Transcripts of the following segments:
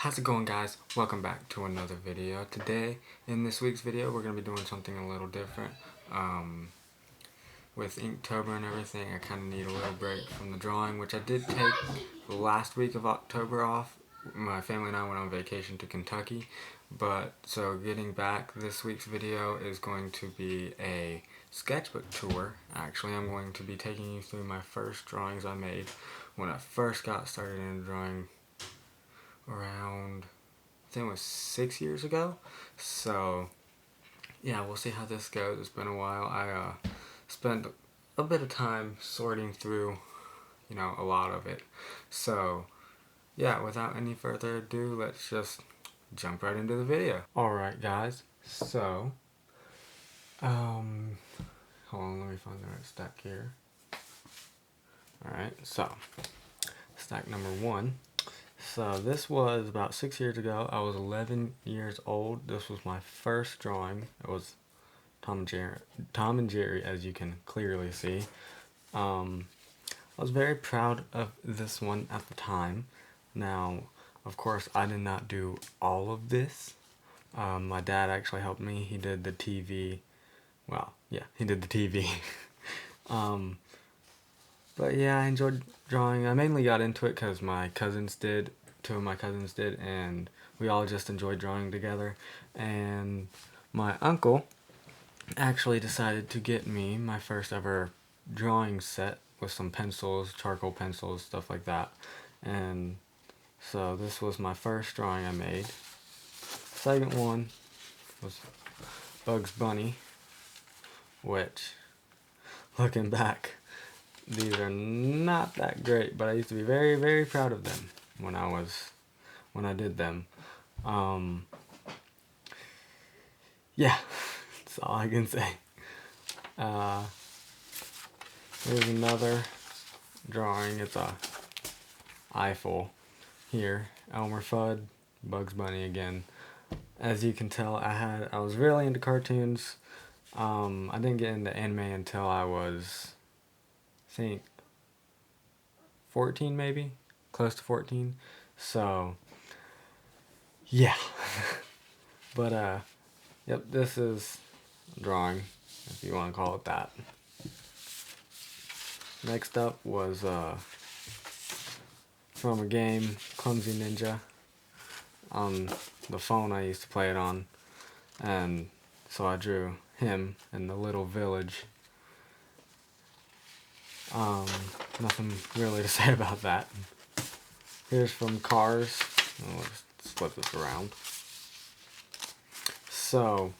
How's it going, guys? Welcome back to another video. Today, in this week's video, we're going to be doing something a little different. With Inktober and everything, I kind of need a little break from the drawing, which I did take the last week of October off. My family and I went on vacation to Kentucky, so getting back, this week's video is going to be a sketchbook tour. Actually, I'm going to be taking you through my first drawings I made when I first got started in drawing around, I think it was 6 years ago. So yeah, we'll see how this goes. It's been a while. I spent a bit of time sorting through, a lot of it. So yeah, without any further ado, let's just jump right into the video. Alright guys, so hold on, let me find the right stack here. Alright, so stack number 1. So this was about 6 years ago. I was 11 years old. This was my first drawing. It was Tom and Jerry, as you can clearly see. I was very proud of this one at the time. Now, of course, I did not do all of this. My dad actually helped me. He did the TV. Well, yeah, he did the TV. But yeah, I enjoyed drawing. I mainly got into it because my cousins did. 2 of my cousins did, and we all just enjoyed drawing together. And my uncle actually decided to get me my first ever drawing set with some pencils, charcoal pencils, stuff like that. And so this was my first drawing I made. Second one was Bugs Bunny, which, looking back, these are not that great, but I used to be very, very proud of them when I did them. Yeah, that's all I can say. Here's another drawing. It's a Eiffel here. Elmer Fudd, Bugs Bunny again. As you can tell, I was really into cartoons. I didn't get into anime until I was, I think, 14 maybe, close to 14. So yeah. But yep, this is drawing, if you want to call it that. Next up was from a game, Clumsy Ninja, on the phone I used to play it on. And so I drew him in the little village. Nothing really to say about that. Here's from Cars. I'll just flip this around. So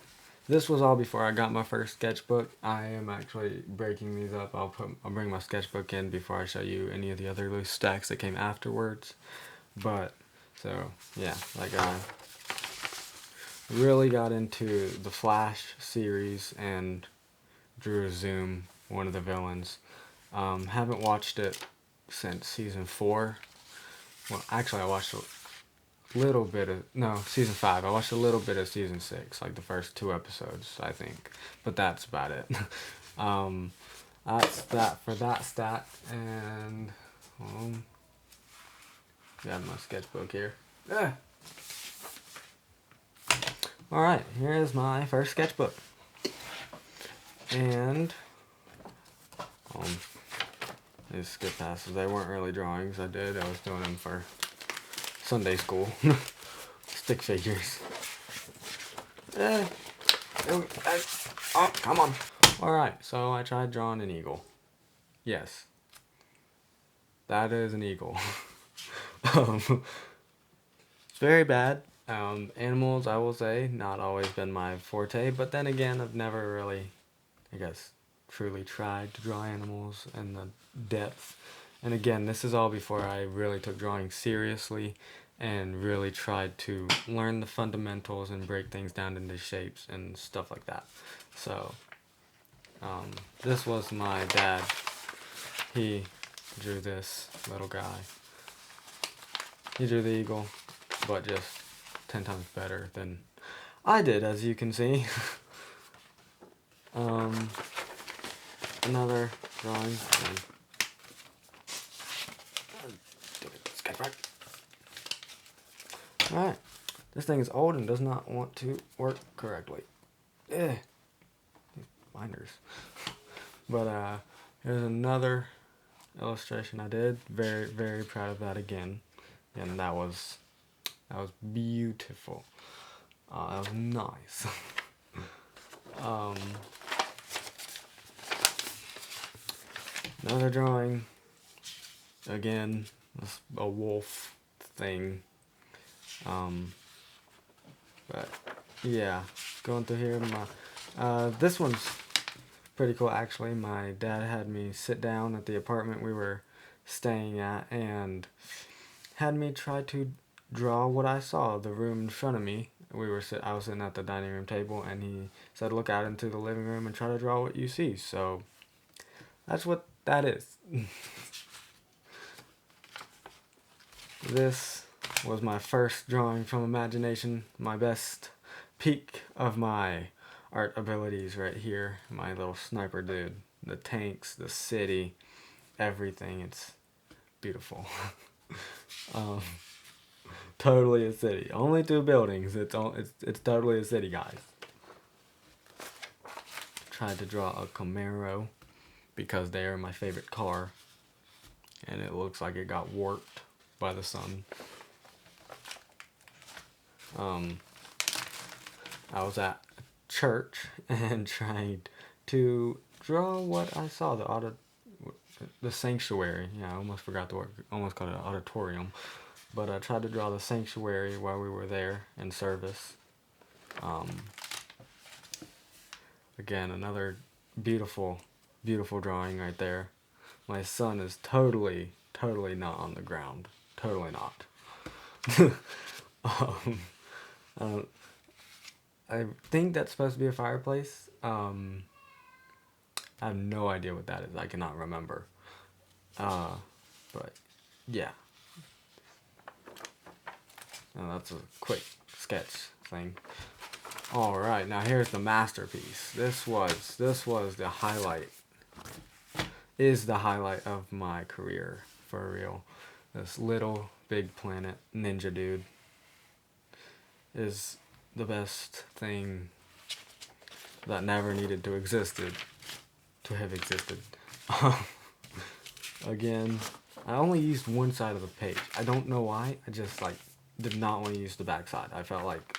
this was all before I got my first sketchbook. I am actually breaking these up. I'll bring my sketchbook in before I show you any of the other loose stacks that came afterwards. But so yeah, like I really got into the Flash series and drew Zoom, one of the villains. Haven't watched it since season 4. Well, actually I watched a little bit of, no, season 5. I watched a little bit of season 6, like the first 2 episodes, I think. But that's about it. That's that for that stack. And got my sketchbook here. Alright, here's my first sketchbook. And these skip passes, they weren't really drawings I did. I was doing them for Sunday school. Stick figures. Oh, come on. Alright, so I tried drawing an eagle. Yes. That is an eagle. It's very bad. Animals, I will say, not always been my forte, but then again, I've never really, I guess, truly tried to draw animals in the depth. And again, this is all before I really took drawing seriously and really tried to learn the fundamentals and break things down into shapes and stuff like that. So this was my dad. He drew this little guy. He drew the eagle, but just 10 times better than I did, as you can see. Another drawing. Sketchbook. Alright, this thing is old and does not want to work correctly. These binders. But here's another illustration I did. Very, very proud of that again. And that was beautiful. That was nice. Another drawing. Again, a wolf thing. But yeah, going through here. This one's pretty cool actually. My dad had me sit down at the apartment we were staying at and had me try to draw what I saw, the room in front of me. I was sitting at the dining room table, and he said, look out into the living room and try to draw what you see. So that's what that is. This was my first drawing from imagination, my best peak of my art abilities right here. My little sniper dude, the tanks, the city, everything. It's beautiful. Totally a city. Only 2 buildings. It's totally a city, guys. Tried to draw a Camaro because they are my favorite car, and it looks like it got warped by the sun. I was at church and tried to draw what I saw, the sanctuary. Yeah, I almost forgot the word. Almost called it an auditorium. But I tried to draw the sanctuary while we were there in service. Again, another beautiful, beautiful drawing right there. My son is totally not on the ground. Totally not. I think that's supposed to be a fireplace. I have no idea what that is. I cannot remember. But yeah. And that's a quick sketch thing. Alright, now here's the masterpiece. This was the highlight. Is the highlight of my career, for real. This little big planet ninja dude is the best thing that never needed to have existed. Again, I only used one side of the page. I don't know why. I just did not want to use the back side. I felt like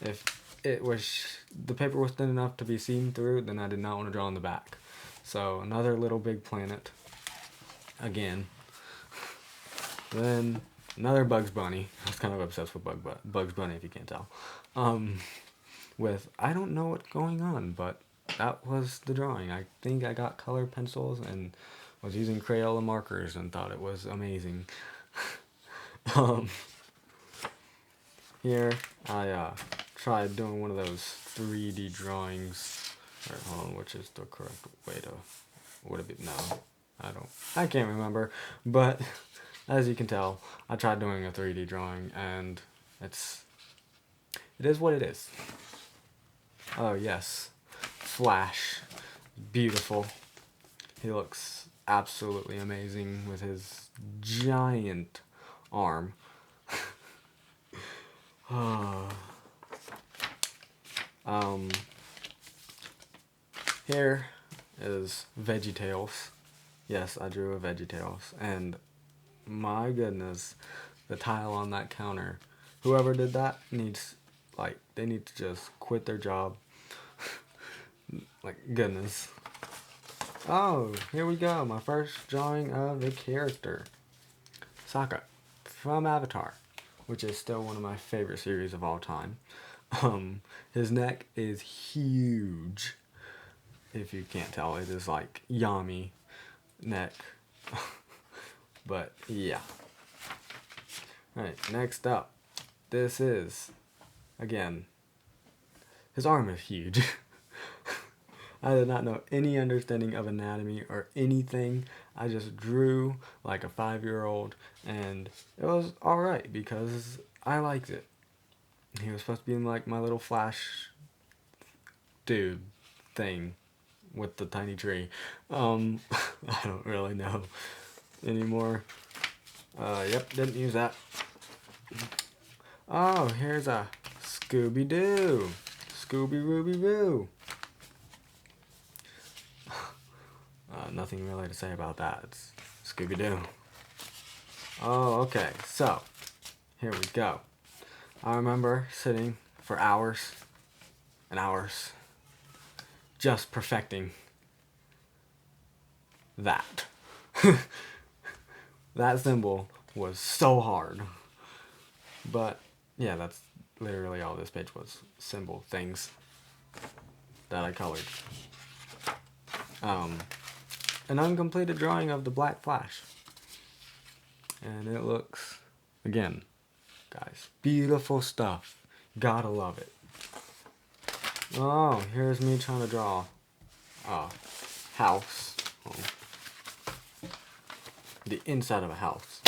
if the paper was thin enough to be seen through, then I did not want to draw on the back. So another little big planet again. Then another Bugs Bunny. I was kind of obsessed with Bugs Bunny, if you can't tell. With I don't know what's going on, but that was the drawing. I think I got colored pencils and was using Crayola markers and thought it was amazing. Here I tried doing one of those 3D drawings. Alright, hold on, which is the correct way to? Would it be? No, I can't remember. But as you can tell, I tried doing a 3D drawing, and it is what it is. Oh yes, Flash, beautiful. He looks absolutely amazing with his giant arm. Here is VeggieTales. Yes, I drew a VeggieTales, and my goodness, the tile on that counter. Whoever did that needs, they need to just quit their job. Goodness. Oh, here we go. My first drawing of a character. Saka, from Avatar, which is still one of my favorite series of all time. His neck is huge. If you can't tell, it is like Yami neck. But yeah. Alright, next up. This is, again, his arm is huge. I did not know any understanding of anatomy or anything. I just drew like a 5-year-old, and it was alright because I liked it. He was supposed to be in my little Flash dude thing with the tiny tree. I don't really know anymore. Yep, didn't use that. Oh, here's a Scooby Doo. Scooby Rooby Roo. Nothing really to say about that. It's Scooby Doo. Oh, okay. So, here we go. I remember sitting for hours and hours just perfecting that. That symbol was so hard. But, yeah, that's literally all this page was. Symbol things that I colored. An uncompleted drawing of the Black Flash. And it looks, again, guys, beautiful stuff. Gotta love it. Oh, here's me trying to draw a house. Oh. The inside of a house.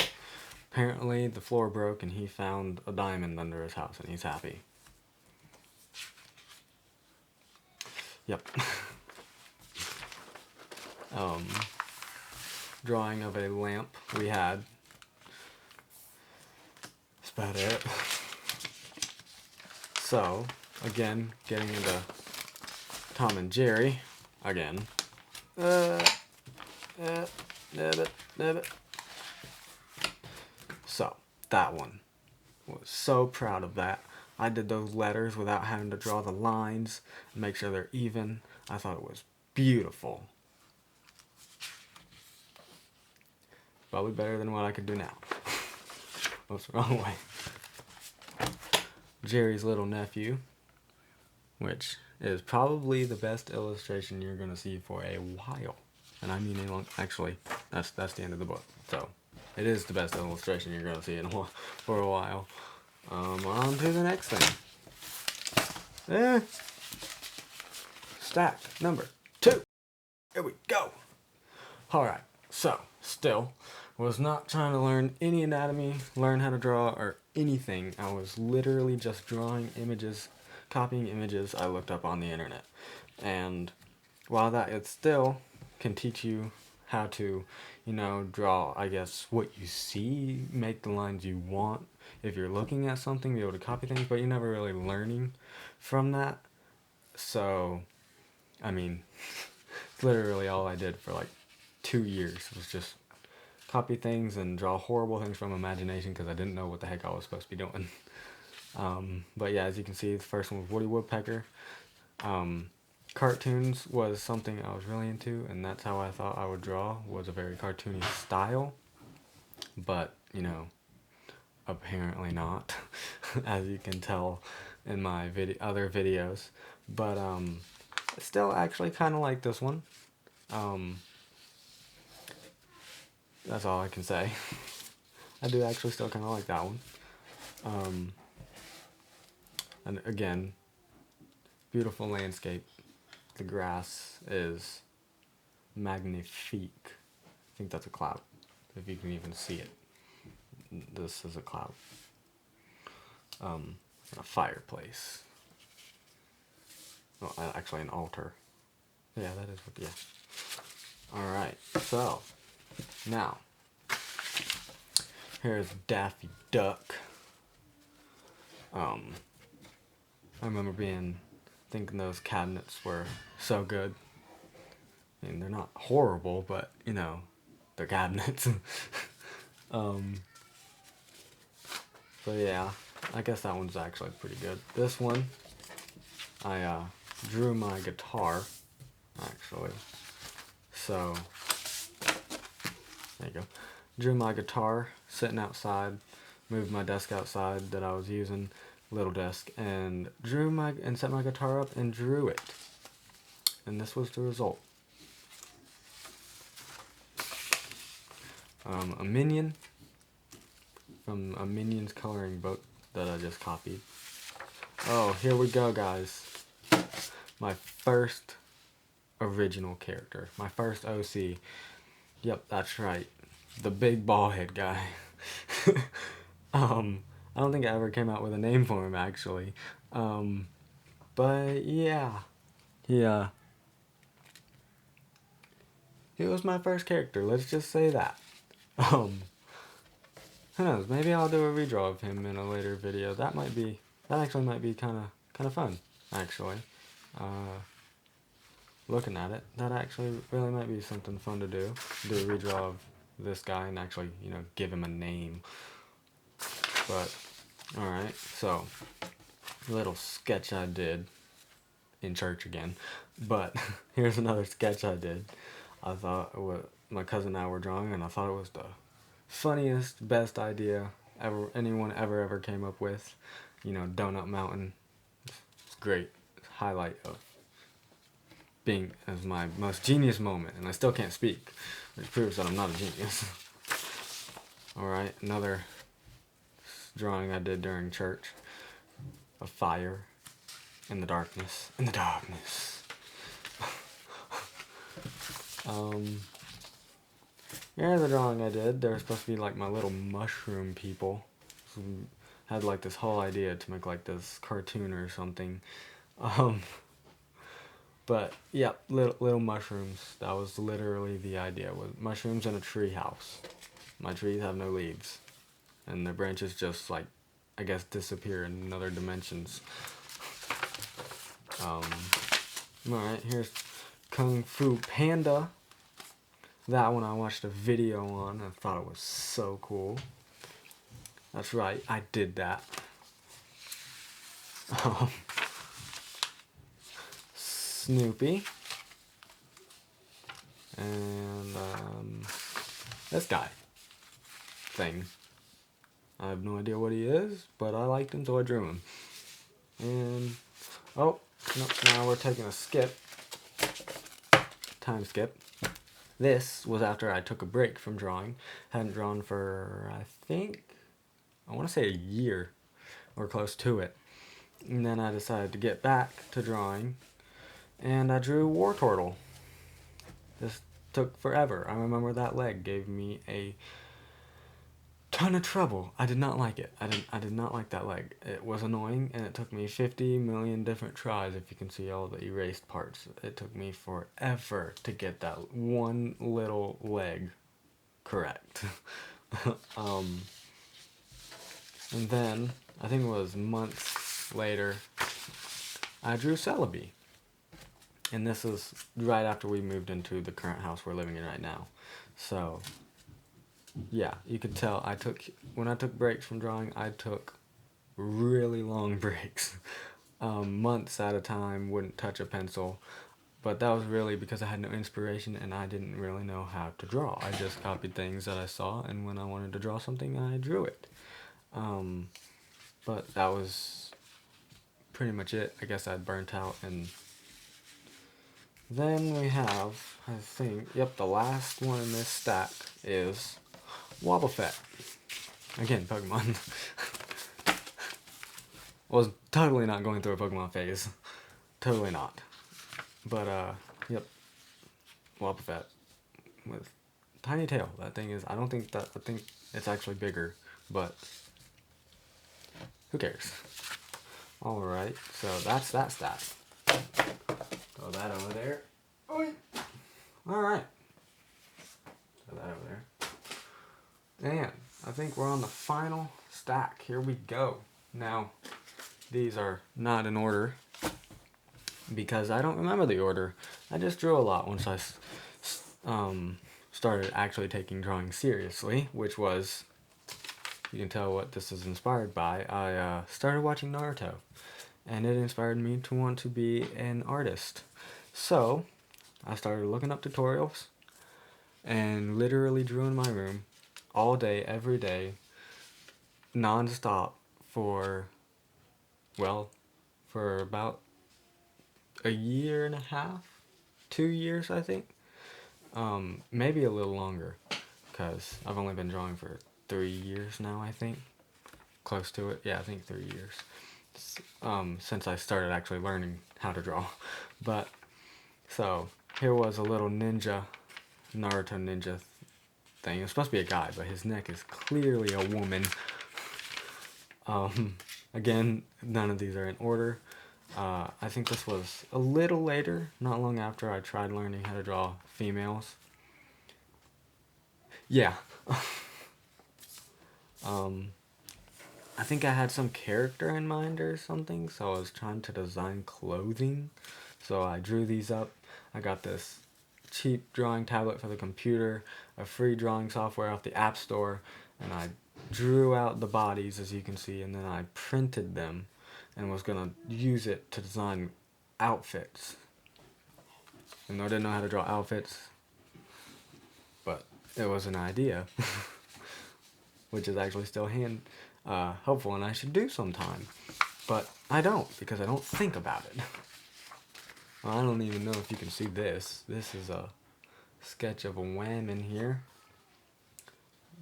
Apparently the floor broke and he found a diamond under his house and he's happy. Yep. Drawing of a lamp we had. That's about it. So, again, getting into Tom and Jerry again. So, that one. Was so proud of that. I did those letters without having to draw the lines and make sure they're even. I thought it was beautiful. Probably better than what I could do now. What's the wrong way? Jerry's little nephew, which is probably the best illustration you're going to see for a while. And I mean, actually, that's the end of the book. So, it is the best illustration you're going to see for a while. On to the next thing. Stack number 2. Here we go. Alright, so, still, was not trying to learn any anatomy, learn how to draw, or anything. I was literally just drawing images, copying images I looked up on the internet. And while that it still can teach you how to, draw, I guess, what you see, make the lines you want. If you're looking at something, be able to copy things, but you're never really learning from that. So, I mean, literally all I did for like 2 years was just copy things and draw horrible things from imagination because I didn't know what the heck I was supposed to be doing. But yeah, as you can see, the first one was Woody Woodpecker. Cartoons was something I was really into, and that's how I thought I would draw, was a very cartoony style. But, apparently not, as you can tell in my other videos. But, still actually kind of like this one. That's all I can say. I do actually still kind of like that one. And again, beautiful landscape. The grass is magnifique. I think that's a cloud, if you can even see it. This is a cloud. A fireplace. Oh, actually an altar. Yeah, that is what, yeah. Alright, so, now, here's Daffy Duck. I remember thinking those cabinets were so good. I mean, they're not horrible, but, they're cabinets. So yeah, I guess that one's actually pretty good. This one, I drew my guitar, actually. So, there you go. Drew my guitar sitting outside, moved my desk outside that I was using, little desk, and set my guitar up and drew it. And this was the result. A minion from a Minions coloring book that I just copied. Oh, here we go, guys. My first original character. My first OC. Yep, that's right. The big ball head guy. I don't think I ever came out with a name for him, actually. But yeah. Yeah. He was my first character, let's just say that. who knows? Maybe I'll do a redraw of him in a later video. That actually might be kind of fun, actually. Looking at it, that actually really might be something fun to do. Do a redraw of this guy and actually, give him a name. But, alright, so, little sketch I did in church again. But, here's another sketch I did. I thought my cousin and I were drawing, and I thought it was the funniest, best idea anyone ever came up with. Donut Mountain. It's great. It's highlight of being as my most genius moment, and I still can't speak, which proves that I'm not a genius. Alright, another drawing I did during church. A fire in the darkness. In the darkness. Here's the drawing I did. They were supposed to be like my little mushroom people. So had like this whole idea to make like this cartoon or something. But yeah, little mushrooms. That was literally the idea. Was mushrooms in a tree house. My trees have no leaves, and their branches just like, I guess, disappear in other dimensions. Alright, here's Kung Fu Panda. That one I watched a video on. I thought it was so cool. That's right, I did that. Snoopy. And this guy thing. I have no idea what he is, but I liked him, so I drew him. And oh, no, now we're taking a skip. Time skip. This was after I took a break from drawing. Hadn't drawn for, I want to say a year or close to it. And then I decided to get back to drawing, and I drew Wartortle. This took forever. I remember that leg gave me a ton of trouble. I did not like it. I did not like that leg. It was annoying, and it took me 50 million different tries. If you can see all the erased parts, it took me forever to get that one little leg correct. And then I think it was months later, I drew Celebi. And this is right after we moved into the current house we're living in right now. So yeah, you could tell when I took breaks from drawing, I took really long breaks. Months at a time, wouldn't touch a pencil. But that was really because I had no inspiration and I didn't really know how to draw. I just copied things that I saw, and when I wanted to draw something, I drew it. But that was pretty much it. I guess I'd burnt out. And then we have, I think, the last one in this stack is Wobbuffet. Again, Pokemon. Was totally not going through a Pokemon phase. Totally not. But, Wobbuffet. With tiny tail. That thing is, I think it's actually bigger, but who cares? Alright, so that's that stack. Throw that over there. Alright. Throw that over there. And I think we're on the final stack. Here we go. Now, these are not in order because I don't remember the order. I just drew a lot once I started actually taking drawing seriously, which was, you can tell what this is inspired by. I started watching Naruto, and it inspired me to want to be an artist. So I started looking up tutorials and literally drew in my room all day, every day, non-stop for about a year and a half, 2 years, I think. Maybe a little longer, because I've only been drawing for 3 years now, I think. Close to it. Yeah, I think 3 years. Since I started actually learning how to draw. But, so, here was a little Naruto ninja thing. It's supposed to be a guy, but his neck is clearly a woman. Again, none of these are in order. I think this was a little later, not long after I tried learning how to draw females. Yeah. I think I had some character in mind or something, so I was trying to design clothing. So I drew these up. I got this cheap drawing tablet for the computer, a free drawing software off the App Store, and I drew out the bodies, as you can see, and then I printed them and was going to use it to design outfits. And I didn't know how to draw outfits, but it was an idea, which is actually still helpful, and I should do sometime. But I don't, because I don't think about it. Well, I don't even know if you can see this. This is a sketch of a woman here.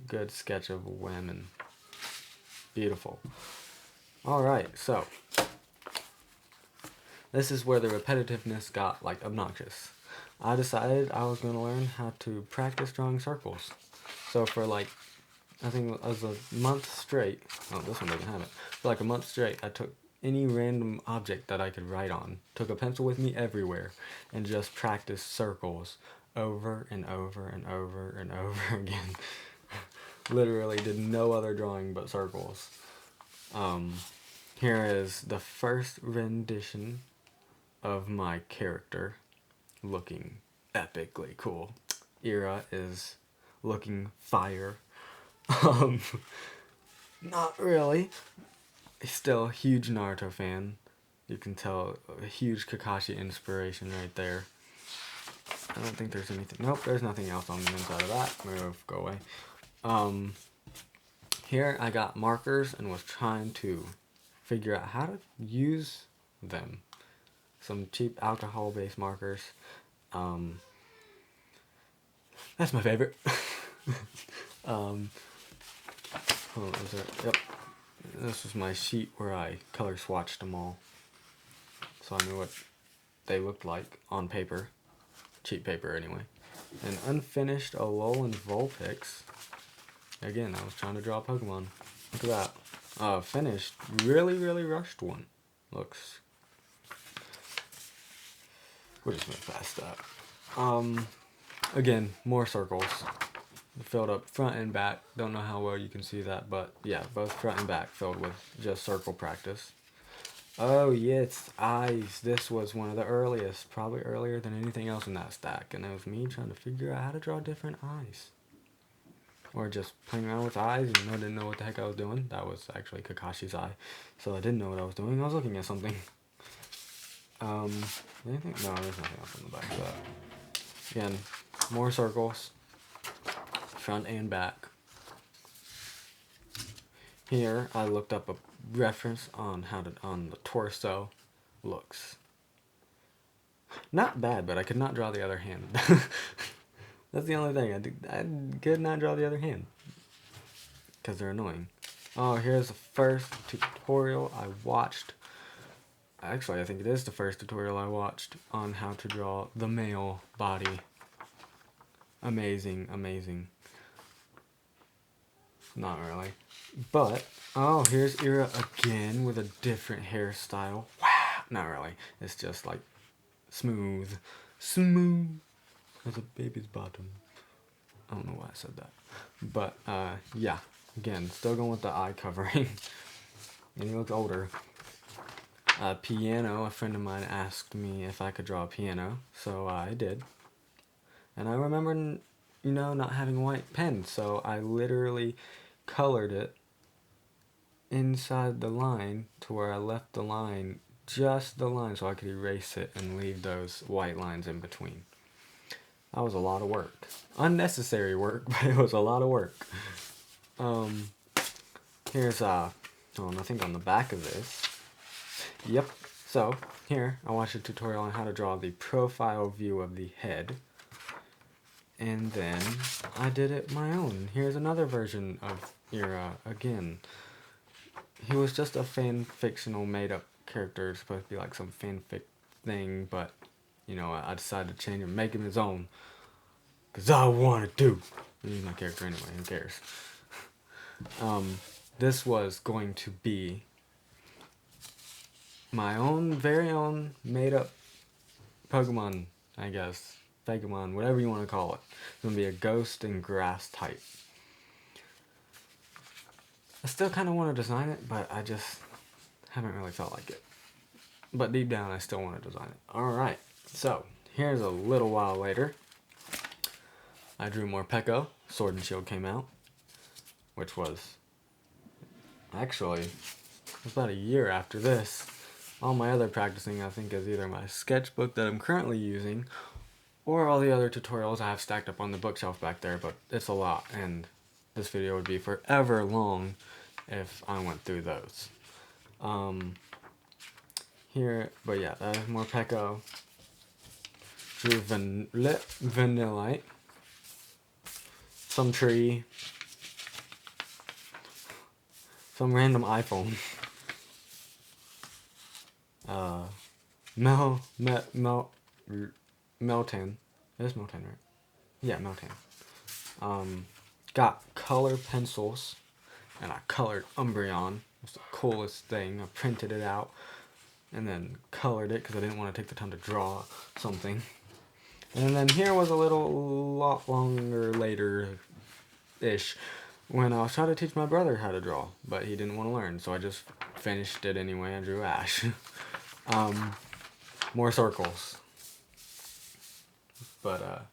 Good sketch of a woman. Beautiful. Alright, so this is where the repetitiveness got, like, obnoxious. I decided I was going to learn how to practice drawing circles. So for, like, I think it was a month straight. Oh, this one doesn't have it. For like a month straight, I took any random object that I could write on, took a pencil with me everywhere, and just practiced circles over and over and over and over again. Literally did no other drawing but circles. Here is the first rendition of my character, looking epically cool. Ira is looking fire. Not really. Still a huge Naruto fan. You can tell a huge Kakashi inspiration right there. I don't think there's anything. Nope, there's nothing else on the inside of that. Move, go away. Here I got markers and was trying to figure out how to use them. Some cheap alcohol-based markers. That's my favorite. Yep. This was my sheet where I color swatched them all, so I knew what they looked like on paper. Cheap paper, anyway. An unfinished Alolan Vulpix. Again, I was trying to draw a Pokemon. Look at that. Finished. Really, really rushed one. Looks. We'll just move past that. Again, more circles. Filled up front and back. Don't know how well you can see that, but yeah, both front and back filled with just circle practice. Oh yes, eyes. This was one of the earliest, probably earlier than anything else in that stack, and it was me trying to figure out how to draw different eyes. Or just playing around with eyes and I didn't know what the heck I was doing. That was actually Kakashi's eye, so I didn't know what I was doing. I was looking at something. Anything? No, there's nothing else on the back of that. Again, more circles. Front and back. Here I looked up a reference on how the torso looks. Not bad, but I could not draw the other hand. That's the only thing. I could not draw the other hand because they're annoying. Oh, here's the first tutorial I watched. Actually, I think it is the first tutorial I watched on how to draw the male body. Amazing, amazing. Not really. But, oh, here's Ira again with a different hairstyle. Wow! Not really. It's just like smooth. Smooth as a baby's bottom. I don't know why I said that. But, yeah. Again, still going with the eye covering. And he looks older. Piano. A friend of mine asked me if I could draw a piano. So I did. And I remember, not having a white pen. So I literally colored it inside the line to where I left the line, just the line, so I could erase it and leave those white lines in between. That was a lot of work. Unnecessary work, but it was a lot of work. Here's nothing on the back of this. Yep. So here I watched a tutorial on how to draw the profile view of the head. And then I did it my own. Here's another version of Ira again. He was just a fictional made-up character, supposed to be like some fanfic thing, but, I decided to change him, make him his own. Because I want to. He's my character anyway, who cares? This was going to be my own, very own, made-up Pokemon, I guess. Pokemon, whatever you want to call it. It's going to be a ghost and grass type. I still kind of want to design it, but I just haven't really felt like it. But deep down, I still want to design it. Alright, so here's a little while later. I drew more Pekko. Sword and Shield came out, which was actually about a year after this. All my other practicing, I think, is either my sketchbook that I'm currently using or all the other tutorials I have stacked up on the bookshelf back there, but it's a lot, and this video would be forever long if I went through those. Here, but yeah, that is more Pekko. Drew Vanillite. Some tree. Some random iPhone. Meltan. It is Meltan, right? Yeah, Meltan. Got color pencils, and I colored Umbreon. It's the coolest thing. I printed it out, and then colored it because I didn't want to take the time to draw something. And then here was a lot longer later-ish when I was trying to teach my brother how to draw, but he didn't want to learn, so I just finished it anyway. I drew Ash. More circles. But,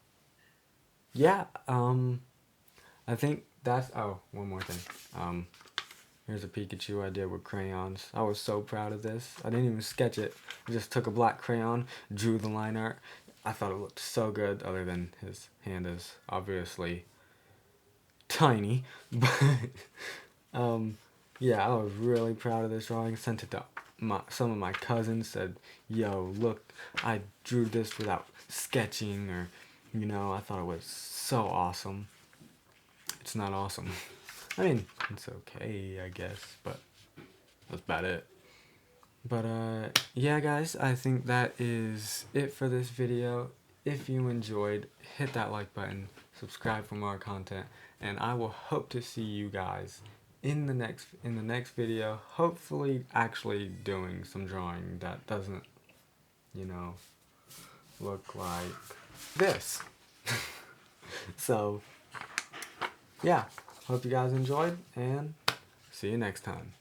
yeah, I think that's, oh, one more thing. Here's a Pikachu I did with crayons. I was so proud of this. I didn't even sketch it. I just took a black crayon, drew the line art. I thought it looked so good, other than his hand is obviously tiny. But, yeah, I was really proud of this drawing. Sent it to some of my cousins, said, yo, look, I drew this without sketching, or, you know, I thought it was so awesome. It's not awesome. I mean, it's okay, I guess, but that's about it. But, yeah, guys, I think that is it for this video. If you enjoyed, hit that like button, subscribe for more content, and I will hope to see you guys in the next video, hopefully actually doing some drawing that doesn't, you know, look like this. So, yeah, hope you guys enjoyed, and see you next time.